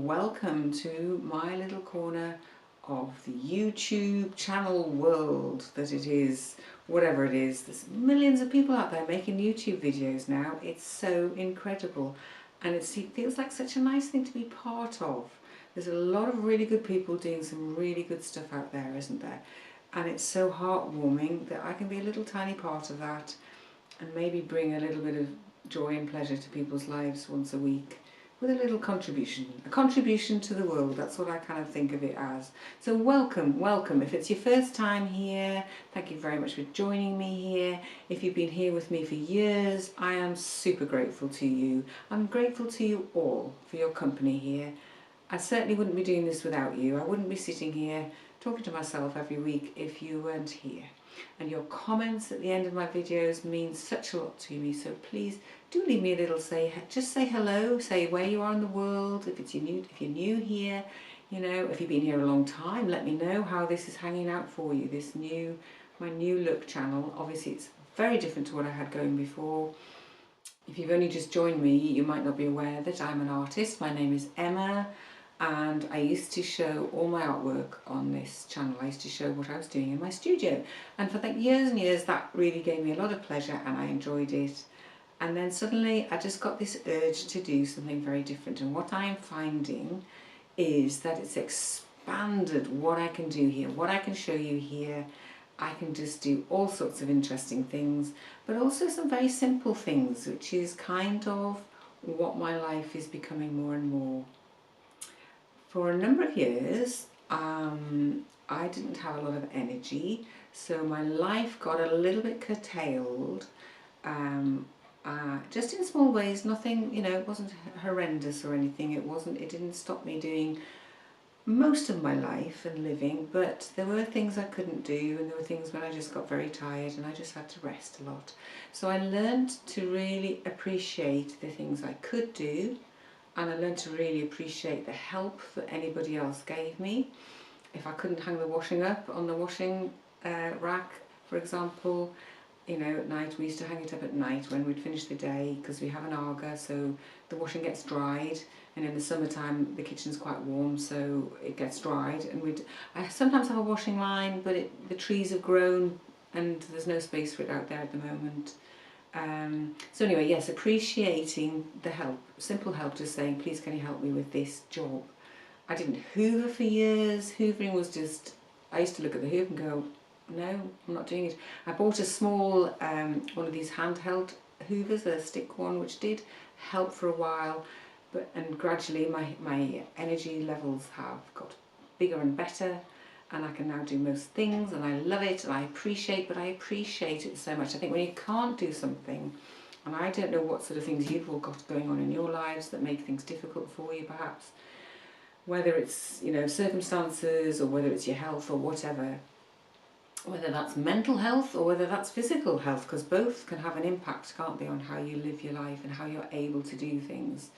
welcome to my little corner of the YouTube channel world that it is, whatever it is. There's millions of people out there making YouTube videos now. It's so incredible, and it feels like such a nice thing to be part of. There's a lot of really good people doing some really good stuff out there, isn't there? And it's so heartwarming that I can be a little tiny part of that and maybe bring a little bit of joy and pleasure to people's lives once a week with a little contribution, a contribution to the world. That's what I kind of think of it as. So welcome, welcome. If it's your first time here, thank you very much for joining me here. If you've been here with me for years, I am super grateful to you. I'm grateful to you all for your company here. I certainly wouldn't be doing this without you. I wouldn't be sitting here talking to myself every week if you weren't here. And your comments at the end of my videos mean such a lot to me, so please do leave me a little just say hello, say where you are in the world, if you're new here, you know, if you've been here a long time, let me know how this is hanging out for you, my new look channel. Obviously it's very different to what I had going before. If you've only just joined me, you might not be aware that I'm an artist. My name is Emma, and I used to show all my artwork on this channel. I used to show what I was doing in my studio, and for years and years that really gave me a lot of pleasure and I enjoyed it. And then suddenly I just got this urge to do something very different, and what I am finding is that it's expanded what I can do here, what I can show you here. I can just do all sorts of interesting things, but also some very simple things, which is kind of what my life is becoming more and more. For a number of years, I didn't have a lot of energy, so my life got a little bit curtailed, just in small ways. Nothing, you know, it wasn't horrendous or anything. It didn't stop me doing most of my life and living, but there were things I couldn't do, and there were things when I just got very tired and I just had to rest a lot. So I learned to really appreciate the things I could do, and I learned to really appreciate the help that anybody else gave me. If I couldn't hang the washing up on the washing rack, for example, you know, at night, we used to hang it up at night when we'd finish the day, because we have an Aga, so the washing gets dried, and in the summertime the kitchen's quite warm, so it gets dried. And I sometimes have a washing line, but the trees have grown and there's no space for it out there at the moment. So anyway, yes, appreciating the help, simple help, just saying, please can you help me with this job. I didn't hoover for years. Hoovering was just, I used to look at the hoover and go, no, I'm not doing it. I bought a small one of these handheld hoovers, a stick one, which did help for a while, and gradually my energy levels have got bigger and better, and I can now do most things, and I love it, and I appreciate it so much. I think when you can't do something, and I don't know what sort of things you've all got going on in your lives that make things difficult for you perhaps, whether it's, you know, circumstances, or whether it's your health or whatever, whether that's mental health or whether that's physical health, because both can have an impact, can't they, on how you live your life and how you're able to do things.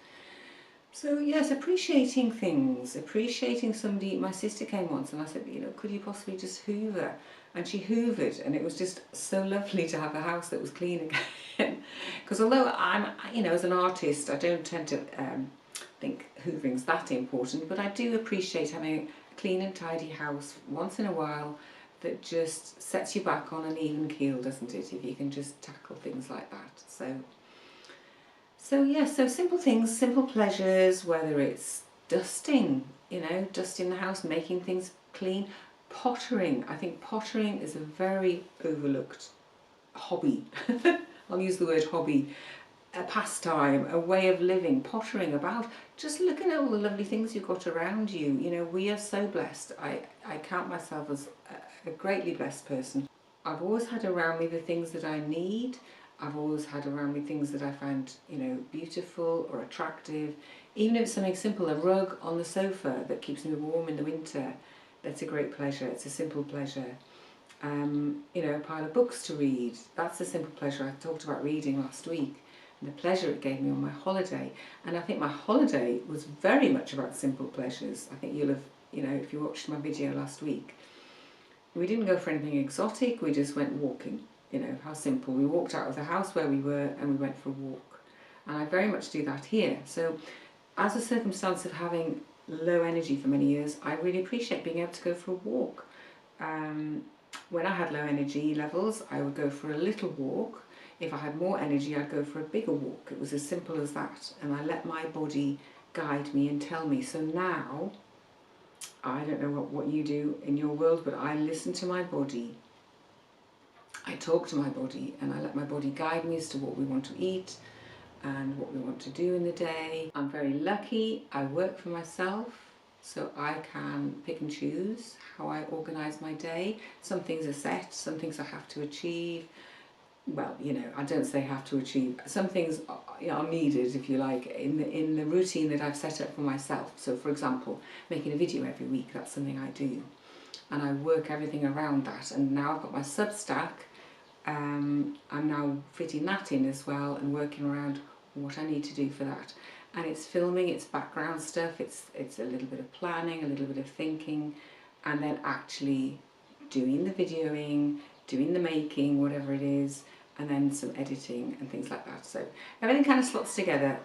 So yes, appreciating things, appreciating somebody. My sister came once and I said, you know, could you possibly just hoover? And she hoovered, and it was just so lovely to have a house that was clean again. Because although I'm, you know, as an artist, I don't tend to think hoovering's that important, but I do appreciate having a clean and tidy house once in a while that just sets you back on an even keel, doesn't it, if you can just tackle things like that. So yes, so simple things, simple pleasures, whether it's dusting, you know, dusting the house, making things clean. Pottering, I think pottering is a very overlooked hobby. I'll use the word hobby. A pastime, a way of living, pottering about, just looking at all the lovely things you've got around you. You know, we are so blessed. I count myself as a greatly blessed person. I've always had around me the things that I need. I've always had around me things that I find, you know, beautiful or attractive. Even if it's something simple, a rug on the sofa that keeps me warm in the winter, that's a great pleasure. It's a simple pleasure. You know, a pile of books to read, that's a simple pleasure. I talked about reading last week, and the pleasure it gave me on my holiday. And I think my holiday was very much about simple pleasures. I think you'll have, you know, if you watched my video last week, we didn't go for anything exotic, we just went walking. You know, how simple. We walked out of the house where we were and we went for a walk. And I very much do that here. So as a circumstance of having low energy for many years, I really appreciate being able to go for a walk. When I had low energy levels, I would go for a little walk. If I had more energy, I'd go for a bigger walk. It was as simple as that. And I let my body guide me and tell me. So now, I don't know what you do in your world, but I listen to my body. I talk to my body and I let my body guide me as to what we want to eat and what we want to do in the day. I'm very lucky. I work for myself, so I can pick and choose how I organise my day. Some things are set, some things I have to achieve. Well, you know, I don't say have to achieve. Some things are needed, if you like, in the routine that I've set up for myself. So, for example, making a video every week, that's something I do. And I work everything around that. And now I've got my Substack. I'm now fitting that in as well and working around what I need to do for that. And it's filming, it's background stuff, it's a little bit of planning, a little bit of thinking, and then actually doing the videoing, doing the making, whatever it is, and then some editing and things like that. So everything kind of slots together,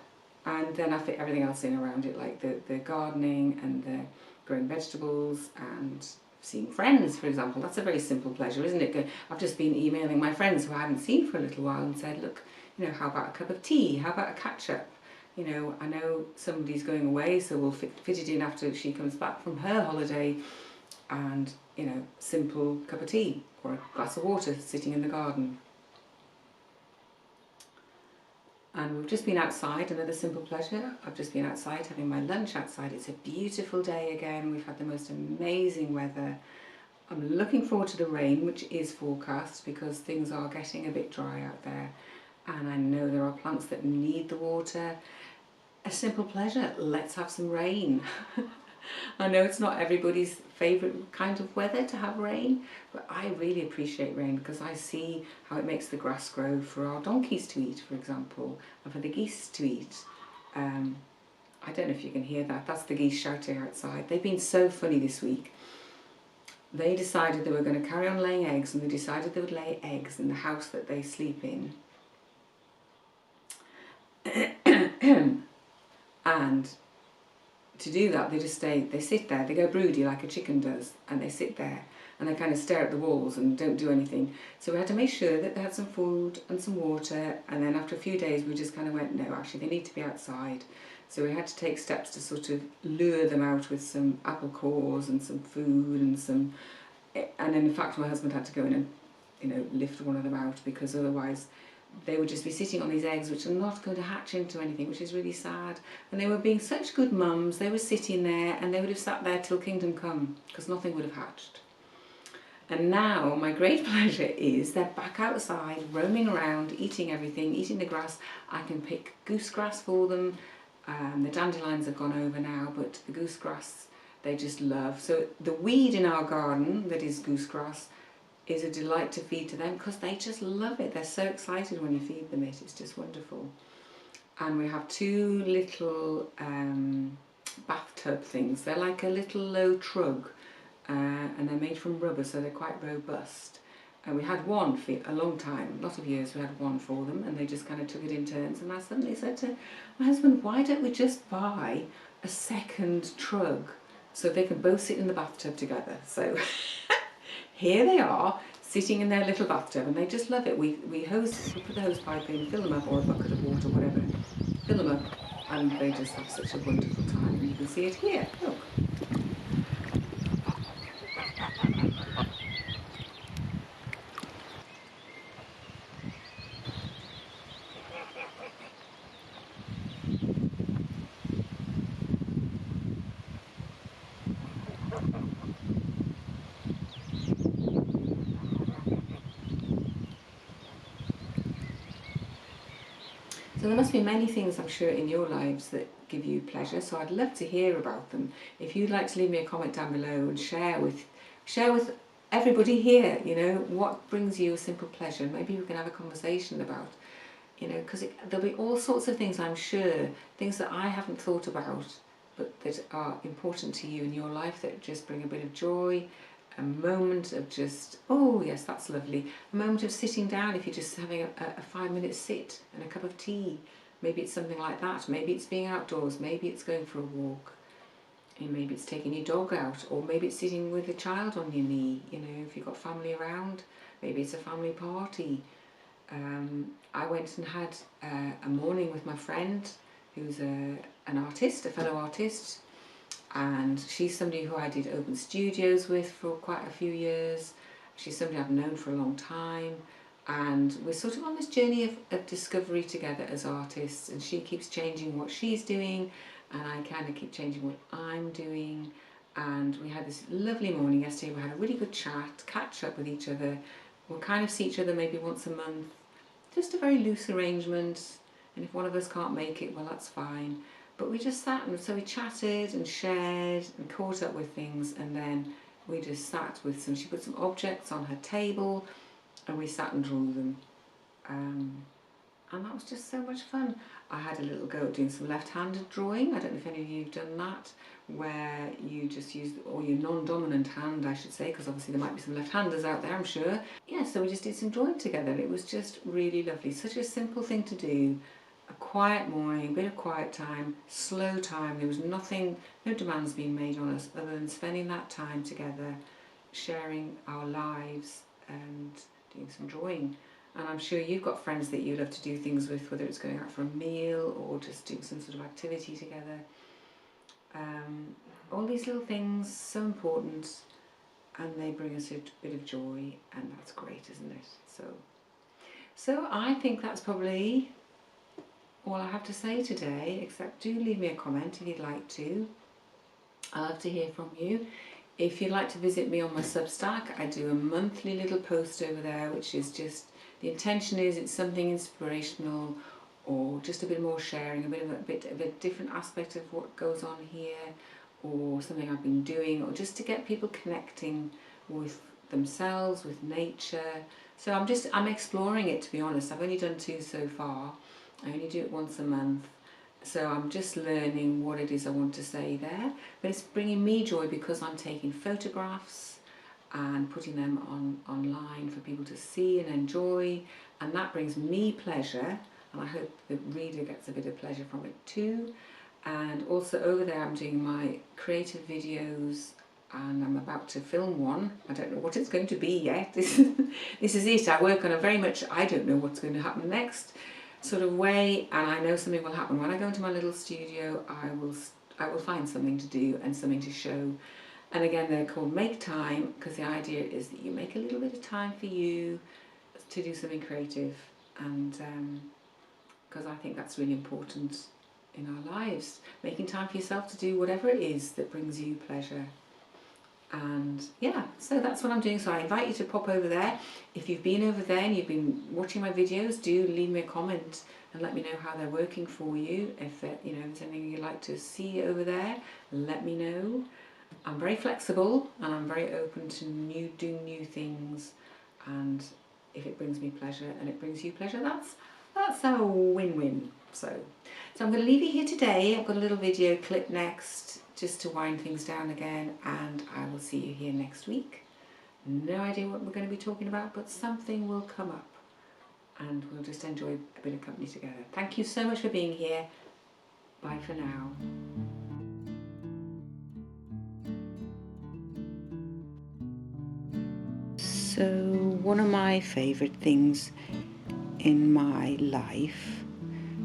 and then I fit everything else in around it, like the gardening and the growing vegetables and seeing friends, for example. That's a very simple pleasure, isn't it? I've just been emailing my friends who I haven't seen for a little while and said, look, you know, how about a cup of tea? How about a catch-up? You know, I know somebody's going away, so we'll fit it in after she comes back from her holiday, and, you know, simple cup of tea or a glass of water sitting in the garden. And we've just been outside, another simple pleasure. I've just been outside having my lunch outside. It's a beautiful day again. We've had the most amazing weather. I'm looking forward to the rain, which is forecast, because things are getting a bit dry out there. And I know there are plants that need the water. A simple pleasure, let's have some rain. I know it's not everybody's favourite kind of weather to have rain, but I really appreciate rain because I see how it makes the grass grow for our donkeys to eat, for example, and for the geese to eat. I don't know if you can hear that. That's the geese shouting outside. They've been so funny this week. They decided they were going to carry on laying eggs, and they decided they would lay eggs in the house that they sleep in. And to do that, they sit there, they go broody like a chicken does, and they sit there and they kind of stare at the walls and don't do anything. So we had to make sure that they had some food and some water, and then after a few days we just kind of went, no, actually they need to be outside. So we had to take steps to sort of lure them out with some apple cores and some food and then in fact my husband had to go in and, you know, lift one of them out, because otherwise they would just be sitting on these eggs which are not going to hatch into anything, which is really sad. And they were being such good mums. They were sitting there and they would have sat there till kingdom come, because nothing would have hatched. And now my great pleasure is they're back outside, roaming around, eating everything, eating the grass. I can pick goose grass for them. The dandelions have gone over now, but the goose grass they just love. So the weed in our garden that is goose grass is a delight to feed to them, because they just love it. They're so excited when you feed them it. It's just wonderful. And we have two little bathtub things. They're like a little low trug, and they're made from rubber, so they're quite robust. And we had one for a long time, a lot of years we had one for them, and they just kind of took it in turns. And I suddenly said to my husband, why don't we just buy a second trug so they can both sit in the bathtub together? So here they are, sitting in their little bathtub, and they just love it. We put the hose pipe in, fill them up, or a bucket of water, whatever, fill them up, and they just have such a wonderful time. And you can see it here, look. So there must be many things, I'm sure, in your lives that give you pleasure, so I'd love to hear about them. If you'd like to leave me a comment down below and share with everybody here, you know, what brings you a simple pleasure. Maybe we can have a conversation about, you know, because there'll be all sorts of things, I'm sure, things that I haven't thought about, but that are important to you in your life, that just bring a bit of joy, a moment of just, oh yes, that's lovely, a moment of sitting down, if you're just having a 5-minute sit and a cup of tea. Maybe it's something like that, maybe it's being outdoors, maybe it's going for a walk. And maybe it's taking your dog out, or maybe it's sitting with a child on your knee, if you've got family around, maybe it's a family party. I went and had a morning with my friend who's an artist, a fellow artist, and she's somebody who I did open studios with for quite a few years. She's somebody I've known for a long time, and we're sort of on this journey of discovery together as artists, and she keeps changing what she's doing and I kind of keep changing what I'm doing. And we had this lovely morning yesterday. We had a really good chat, catch up with each other. We'll kind of see each other maybe once a month, just a very loose arrangement, and if one of us can't make it, well, that's fine. But we just sat, and so we chatted and shared and caught up with things, and then we just sat with she put some objects on her table and we sat and drew them. And that was just so much fun. I had a little go at doing some left-handed drawing. I don't know if any of you have done that, where you just use, or your non-dominant hand, I should say, because obviously there might be some left-handers out there, I'm sure. Yeah, so we just did some drawing together. It was just really lovely. Such a simple thing to do. A quiet morning, a bit of quiet time, slow time. There was nothing, no demands being made on us other than spending that time together, sharing our lives and doing some drawing. And I'm sure you've got friends that you love to do things with, whether it's going out for a meal or just doing some sort of activity together. All these little things, so important, and they bring us a bit of joy, and that's great, isn't it? So I think that's probably all I have to say today, except do leave me a comment if you'd like to. I'd love to hear from you. If you'd like to visit me on my Substack, I do a monthly little post over there, which is just, the intention is it's something inspirational or just a bit more sharing, a bit of a different aspect of what goes on here, or something I've been doing, or just to get people connecting with themselves, with nature. So I'm exploring it, to be honest. I've only done 2 so far. I only do it once a month. So I'm just learning what it is I want to say there. But it's bringing me joy because I'm taking photographs and putting them online for people to see and enjoy. And that brings me pleasure. And I hope the reader gets a bit of pleasure from it too. And also over there I'm doing my creative videos, and I'm about to film one. I don't know what it's going to be yet. This is it. I work on a very much, I don't know what's going to happen next sort of way, and I know something will happen. When I go into my little studio, I will find something to do and something to show. And again, they're called Make Time, because the idea is that you make a little bit of time for you to do something creative, and because I think that's really important in our lives, making time for yourself to do whatever it is that brings you pleasure. And yeah, so that's what I'm doing. So I invite you to pop over there. If you've been over there and you've been watching my videos, do leave me a comment and let me know how they're working for you. If there's anything you'd like to see over there, let me know. I'm very flexible and I'm very open to doing new things, and if it brings me pleasure and it brings you pleasure, that's a win-win. So I'm going to leave you here today. I've got a little video clip next, just to wind things down again, and I will see you here next week. No idea what we're going to be talking about, but something will come up, and we'll just enjoy a bit of company together. Thank you so much for being here. Bye for now. So one of my favourite things in my life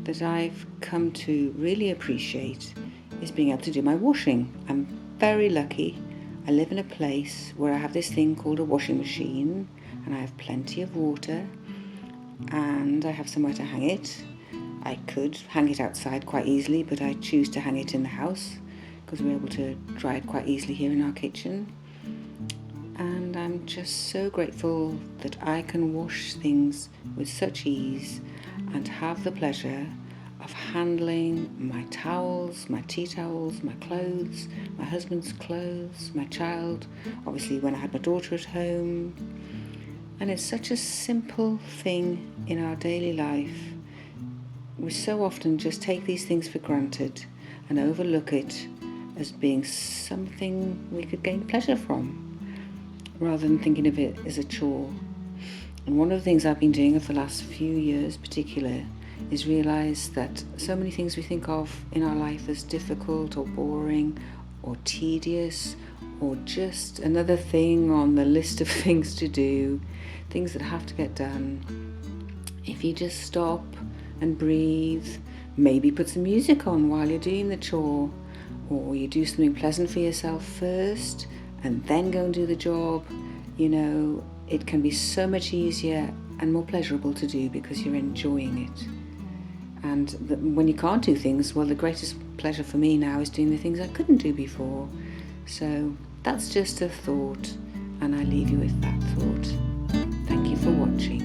that I've come to really appreciate is being able to do my washing. I'm very lucky. I live in a place where I have this thing called a washing machine, and I have plenty of water, and I have somewhere to hang it. I could hang it outside quite easily, but I choose to hang it in the house because we're able to dry it quite easily here in our kitchen. And I'm just so grateful that I can wash things with such ease and have the pleasure of handling my towels, my tea towels, my clothes, my husband's clothes, my child, obviously when I had my daughter at home. And it's such a simple thing in our daily life. We so often just take these things for granted and overlook it as being something we could gain pleasure from, rather than thinking of it as a chore. And one of the things I've been doing over the last few years particular is realise that so many things we think of in our life as difficult or boring or tedious or just another thing on the list of things to do, things that have to get done, if you just stop and breathe, maybe put some music on while you're doing the chore, or you do something pleasant for yourself first and then go and do the job, it can be so much easier and more pleasurable to do because you're enjoying it. And when you can't do things, well, the greatest pleasure for me now is doing the things I couldn't do before. So that's just a thought, and I leave you with that thought. Thank you for watching.